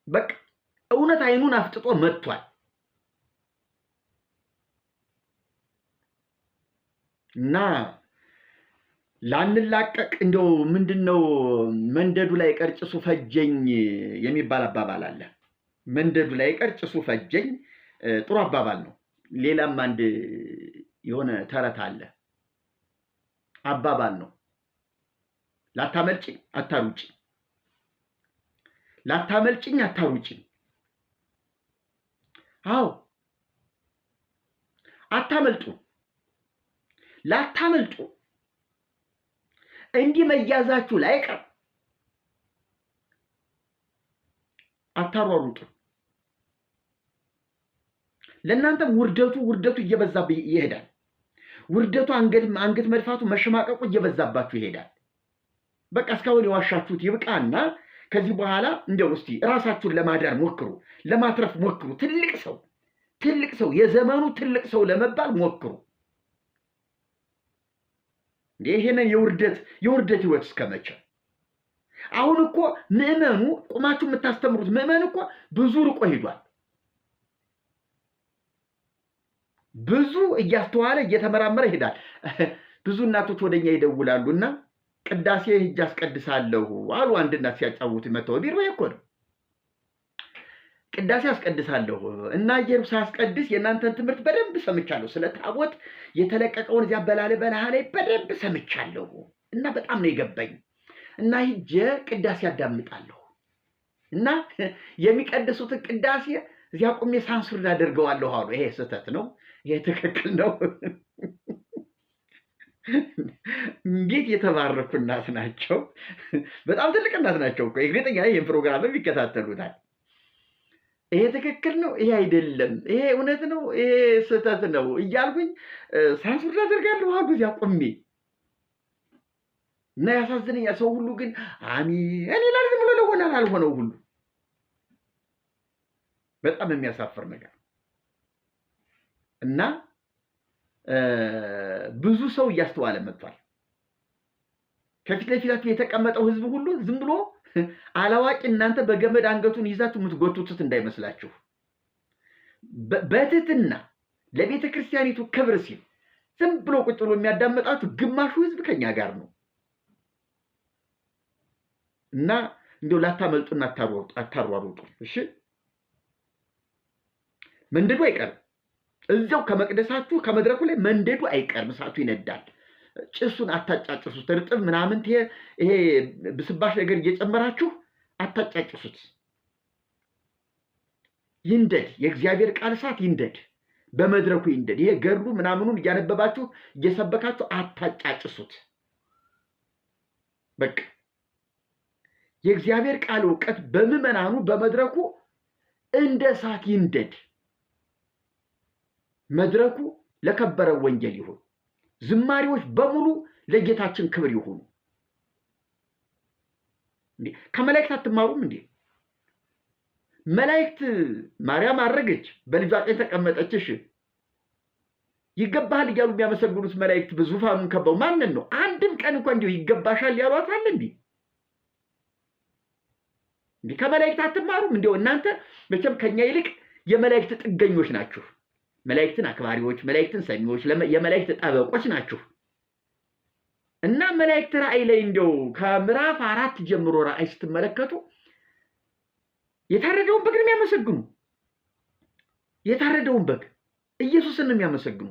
በቃ እውነት ዓይኑን አፍጥጦ መጥቷል እና ላንላቀቅ እንደው ምንድነው መንደዱ ላይ ቀርጭሱ ፈጀኝ የሚባል አባባል አለ። መንደዱ ላይ ቀርጭሱ ፈጀኝ ጥሩ አባባል ነው። ሌላም አንድ የሆነ ተረት አለ፣ አባባል ነው። ላታመልጭኝ አታሩጭ፣ ላታመልጭኝ አታሩጭ። አዎ አታመልጡ፣ ላታመልጡ እንዲህ መያዛችሁ ላይቀር አታሯሩጡ። ለእናንተም ውርደቱ እየበዛ ይሄዳል። ውርደቱ አንገት መድፋቱ መሸማቀቁ እየበዛባችሁ ይሄዳል። በቃ እስካሁን የዋሻችሁት ይብቃና ከዚህ በኋላ እንደው እስቲ ራሳችሁን ለማዳር ሞክሩ፣ ለማትረፍ ሞክሩ። ትልቅ ሰው የዘመኑ ትልቅ ሰው ለመባል ሞክሩ። ይሄንን የውርደት ህይወት እስከመቼ? አሁን እኮ ምዕመኑ ቁማችሁ የምታስተምሩት ምዕመን እኮ ብዙ ርቆ ሄዷል። ብዙ እያስተዋለ እየተመራመረ ይሄዳል። ብዙ እናቶች ወደኛ ይደውላሉና ቅዳሴ ሂጅ አስቀድሳለሁ አሉ። አንድ እናት ሲያጫውቱ መተው ቢሮ እኮ ነው። ቅዳሴ አስቀድሳለሁ እና ኢየሩስ አስቀድስ የእናንተን ትምህርት በደንብ ሰምቻለሁ። ስለ ታቦት የተለቀቀውን እዚያ በላሊበላ ላይ በደንብ ሰምቻለሁ እና በጣም ነው የገባኝ እና ሂጄ ቅዳሴ አዳምጣለሁ እና የሚቀድሱትን ቅዳሴ እዚያ ቆሜ ሳንሱር አደርገዋለሁ አሉ። ይሄ ስህተት ነው፣ ይሄ ትክክል ነው። እንዴት የተባረኩ እናት ናቸው! በጣም ትልቅ እናት ናቸው እኮ እርግጠኛ ይህን ፕሮግራምም ይከታተሉታል። ይሄ ትክክል ነው፣ ይሄ አይደለም፣ ይሄ እውነት ነው፣ ይሄ ስህተት ነው እያልኩኝ ሳንሱር አደርጋለሁ አሉ እዚያ ቆሜ እና ያሳዝነኛል። ሰው ሁሉ ግን አሜን ይላል፣ ዝም ብሎ ለሆነ አልሆነው ሁሉ። በጣም የሚያሳፍር ነገር እና ብዙ ሰው እያስተዋለ መጥቷል። ከፊት ለፊታችሁ የተቀመጠው ህዝብ ሁሉ ዝም ብሎ አላዋቂ እናንተ በገመድ አንገቱን ይዛችሁ የምትጎቱት እንዳይመስላችሁ። በትህትና ለቤተ ክርስቲያኒቱ ክብር ሲል ዝም ብሎ ቁጭ ብሎ የሚያዳምጣችሁ ግማሹ ህዝብ ከኛ ጋር ነው እና እንዲሁ ላታመልጡና አታሯሩጡ። እሺ፣ መንደዱ አይቀርም። እዚያው ከመቅደሳችሁ ከመድረኩ ላይ መንደዱ አይቀርም። እሳቱ ይነዳል። ጭሱን አታጫጭሱት። እርጥብ ምናምን ይሄ ብስባሽ ነገር እየጨመራችሁ አታጫጭሱት። ይንደድ፣ የእግዚአብሔር ቃል እሳት ይንደድ፣ በመድረኩ ይንደድ። ይሄ ገድሉ ምናምኑን እያነበባችሁ እየሰበካችሁ አታጫጭሱት። በቃ የእግዚአብሔር ቃል እውቀት በምዕመናኑ በመድረኩ እንደ እሳት ይንደድ። መድረኩ ለከበረው ወንጌል ይሁን። ዝማሬዎች በሙሉ ለጌታችን ክብር ይሁኑ። እንዴ ከመላእክት አትማሩም እንዴ? መላእክት ማርያም አረገች፣ በልጇ ቀኝ ተቀመጠችሽ ይገባሃል እያሉ የሚያመሰግኑት መላእክት በዙፋኑን ከበው ማንን ነው? አንድም ቀን እንኳን እንዲሁ ይገባሻል ያሏት አለ እንዴ? እንዴ ከመላእክት አትማሩም? እንዴው እናንተ መቼም ከኛ ይልቅ የመላእክት ጥገኞች ናችሁ። መላእክትን አክባሪዎች፣ መላእክትን ሰሚዎች፣ የመላእክት ጠበቆች ናችሁ እና መላእክት ራእይ ላይ እንደው ከምዕራፍ 4 ጀምሮ ራእይ ስትመለከቱ የታረደውን በግ ነው የሚያመሰግኑ። የታረደውን በግ ኢየሱስን ነው የሚያመሰግኑ።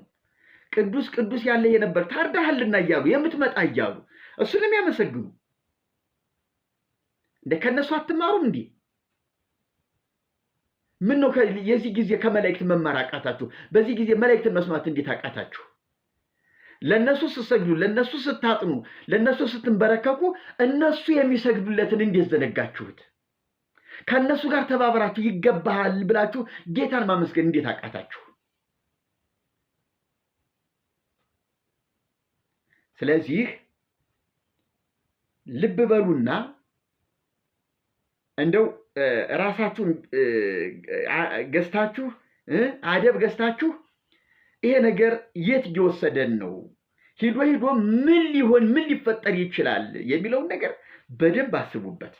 ቅዱስ ቅዱስ ያለ የነበር ታርዳሃልና እያሉ የምትመጣ እያሉ እሱን ነው የሚያመሰግኑ። እንደ ከነሱ አትማሩም እንዴ? ምን ነው የዚህ ጊዜ ከመላእክት መማር አቃታችሁ? በዚህ ጊዜ መላእክትን መስማት እንዴት አቃታችሁ? ለነሱ ስትሰግዱ፣ ለነሱ ስታጥኑ፣ ለነሱ ስትንበረከኩ እነሱ የሚሰግዱለትን እንዴት ዘነጋችሁት? ከነሱ ጋር ተባብራችሁ ይገባሃል ብላችሁ ጌታን ማመስገን እንዴት አቃታችሁ? ስለዚህ ልብ በሉና እንደው ራሳችሁን ገዝታችሁ አደብ ገዝታችሁ ይሄ ነገር የት እየወሰደን ነው፣ ሂዶ ምን ሊሆን ምን ሊፈጠር ይችላል የሚለውን ነገር በደንብ አስቡበት፣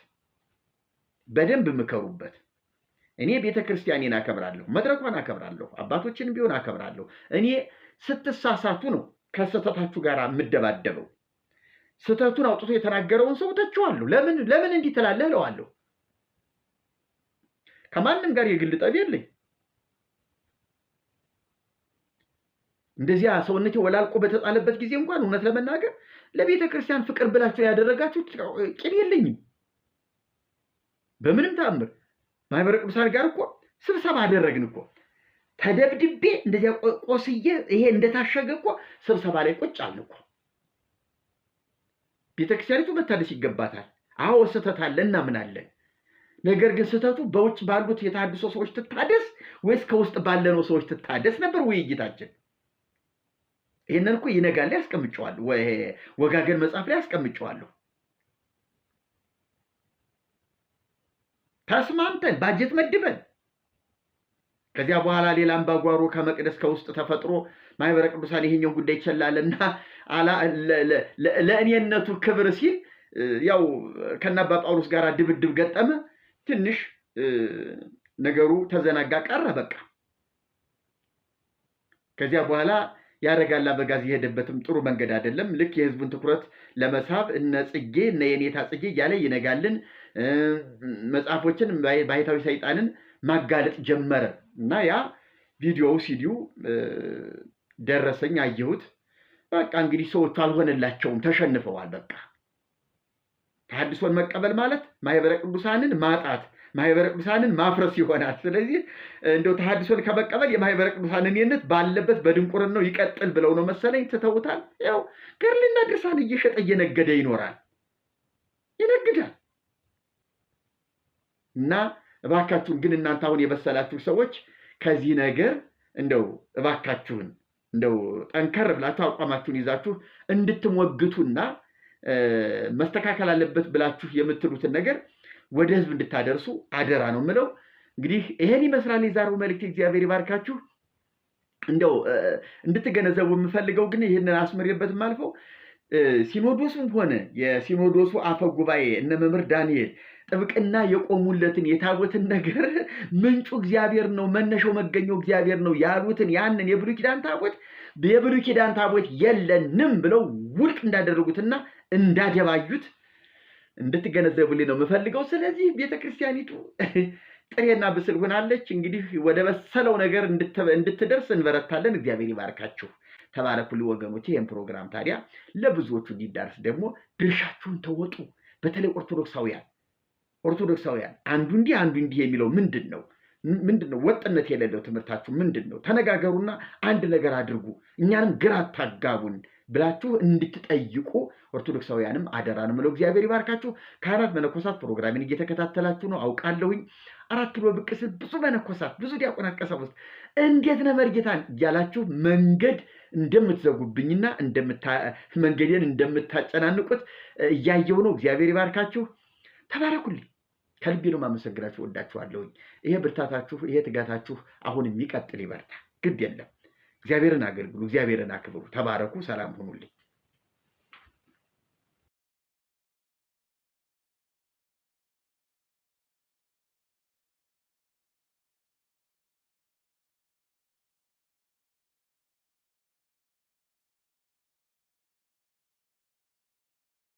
በደንብ ምከሩበት። እኔ ቤተክርስቲያኔን አከብራለሁ፣ መድረኳን አከብራለሁ፣ አባቶችንም ቢሆን አከብራለሁ። እኔ ስትሳሳቱ ነው ከስህተታችሁ ጋር የምደባደበው። ስህተቱን አውጥቶ የተናገረውን ሰው ተቸዋለሁ። ለምን እንዲህ ትላለህ እለዋለሁ። ከማንም ጋር የግል ጠብ የለኝ። እንደዚያ ሰውነቴ ወላልቆ በተጣለበት ጊዜ እንኳን እውነት ለመናገር ለቤተ ክርስቲያን ፍቅር ብላችሁ ያደረጋችሁት ቂም የለኝም በምንም ተአምር። ማህበረ ቅዱሳን ጋር እኮ ስብሰባ አደረግን እኮ ተደብድቤ እንደዚያ ቆስዬ ይሄ እንደታሸገ እኮ ስብሰባ ላይ ቁጭ አልን እኮ። ቤተ ክርስቲያኒቱ መታደስ ይገባታል። አዎ ስህተት አለ እናምናለን። ነገር ግን ስህተቱ በውጭ ባሉት የታድሶ ሰዎች ትታደስ ወይስ ከውስጥ ባለነው ሰዎች ትታደስ ነበር ውይይታችን። ይሄንን እኮ ይነጋል ላይ አስቀምጨዋለሁ፣ ወይ ወጋገን መጽሐፍ ላይ አስቀምጨዋለሁ። ተስማምተን ባጀት መድበን ከዚያ በኋላ ሌላ አምባጓሮ ከመቅደስ ከውስጥ ተፈጥሮ ማህበረ ቅዱሳን ይሄኛው ጉዳይ ይችላልና ለእኔነቱ ክብር ሲል ያው ከናባ ጳውሎስ ጋር ድብድብ ገጠመ። ትንሽ ነገሩ ተዘናጋ ቀረ በቃ። ከዚያ በኋላ ያረጋል አበጋዝ የሄደበትም ጥሩ መንገድ አይደለም። ልክ የህዝቡን ትኩረት ለመሳብ እነ ጽጌ እነ የኔታ ጽጌ እያለ ይነጋልን መጽሐፎችን ባይታዊ ሰይጣንን ማጋለጥ ጀመረ እና ያ ቪዲዮው ሲዲው ደረሰኝ አየሁት። በቃ እንግዲህ ሰዎቹ አልሆነላቸውም፣ ተሸንፈዋል። በቃ ተሐድሶን መቀበል ማለት ማህበረ ቅዱሳንን ማጣት፣ ማህበረ ቅዱሳንን ማፍረስ ይሆናል። ስለዚህ እንደው ተሐድሶን ከመቀበል የማህበረ ቅዱሳንን እኔነት ባለበት በድንቁርናው ይቀጥል ብለው ነው መሰለኝ ትተውታል። ያው ገድልና ድርሳን እየሸጠ እየነገደ ይኖራል፣ ይነግዳል። እና እባካችሁን ግን እናንተ አሁን የበሰላችሁ ሰዎች ከዚህ ነገር እንደው እባካችሁን እንደው ጠንከር ብላችሁ አቋማችሁን ይዛችሁ እንድትሞግቱና መስተካከል አለበት ብላችሁ የምትሉትን ነገር ወደ ህዝብ እንድታደርሱ አደራ ነው የምለው። እንግዲህ ይሄን ይመስላል የዛሬው መልእክት። እግዚአብሔር ይባርካችሁ። እንደው እንድትገነዘቡ የምፈልገው ግን ይህንን አስምሬበትም አልፈው ሲኖዶሱም ሆነ የሲኖዶሱ አፈ ጉባኤ እነ መምህር ዳንኤል ጥብቅና የቆሙለትን የታቦትን ነገር ምንጩ እግዚአብሔር ነው፣ መነሻው መገኘው እግዚአብሔር ነው ያሉትን ያንን የብሉይ ኪዳን ታቦት የለንም ብለው ውድቅ እንዳደረጉትና እንዳደባዩት እንድትገነዘቡልኝ ነው የምፈልገው። ስለዚህ ቤተክርስቲያኒቱ ጥሬና ብስል ሆናለች። እንግዲህ ወደ በሰለው ነገር እንድትደርስ እንበረታለን። እግዚአብሔር ይባርካችሁ። ተባረኩልኝ ወገኖቼ። ይህን ፕሮግራም ታዲያ ለብዙዎቹ እንዲዳርስ ደግሞ ድርሻችሁን ተወጡ። በተለይ ኦርቶዶክሳውያን አንዱ እንዲህ የሚለው ምንድን ነው? ወጥነት የሌለው ትምህርታችሁ ምንድን ነው? ተነጋገሩና አንድ ነገር አድርጉ፣ እኛንም ግራ አታጋቡን ብላችሁ እንድትጠይቁ ኦርቶዶክሳውያንም አደራ ነው የምለው። እግዚአብሔር ይባርካችሁ። ካህናት መነኮሳት ፕሮግራሚን እየተከታተላችሁ ነው አውቃለሁኝ። 4 ኪሎ ብቅ ስል ብዙ መነኮሳት ብዙ ዲያቆናት ቀሳውስት እንዴት ነው መርጌታን እያላችሁ መንገድ እንደምትዘጉብኝና መንገዴን እንደምታጨናንቁት እያየው ነው። እግዚአብሔር ይባርካችሁ። ተባረኩልኝ። ከልቤ ነው የማመሰግናችሁ። ወዳችኋለሁኝ። ይሄ ብርታታችሁ፣ ይሄ ትጋታችሁ አሁን የሚቀጥል ይበርታ። ግድ የለም። እግዚአብሔርን አገልግሉ፣ እግዚአብሔርን አክብሩ። ተባረኩ። ሰላም ሁኑልኝ።